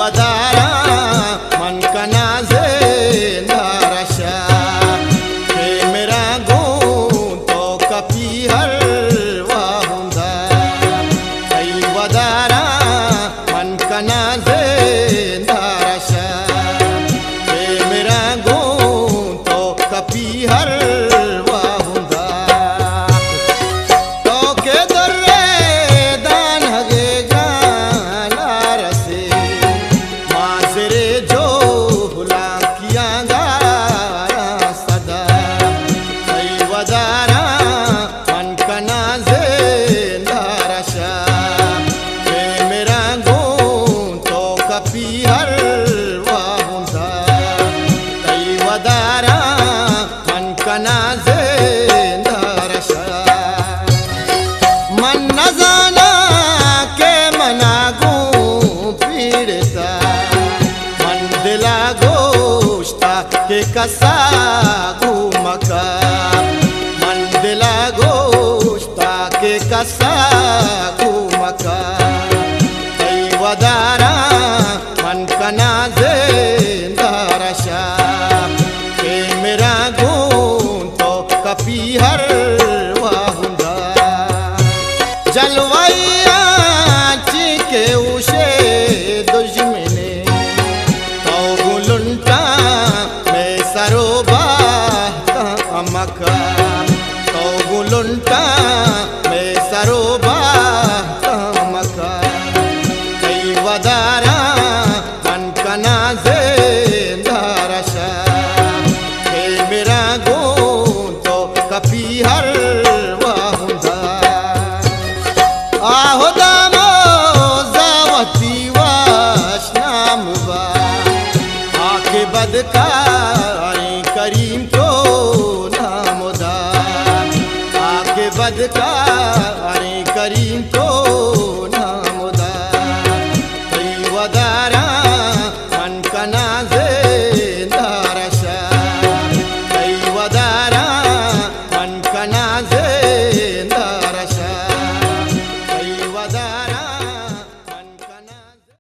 वदारा मन का नाज़े नारशा के मेरा गो तो कपी हर वाहुंदा कई वदारा मन का नाज़े नारशा के मेरा गो तो कपी हर वाहुंदा तो के दर्रे दान हगे गानारसे माजरे जो हुला किया गारा सदा कई वदारा मन का नाज़े नारशा के मेरा गो तो कपी हर वाहुंदा कई वदारा मन का नाज़े नारशा मन न जाना के मनागू पीड़ता मन दिला गोश्ता के कसा मका मन दिला गोश्ता के कसा मका कई वदारा मन का नाज़े नारशा के मेरा गो तो कपी हर वाहुंदा जलवाइया चीके उसे दुश्मने तो गुलुंटा में सरोबा मका तो गुलुंटा में सरोबा मका कई वदारा मन का नाज़े नारशा के मेरा गो तो कपी हर वाहुंदा आहो दामो जावती वाशनाम बा आके बदकारी करीम तो नामोदा आके बदकार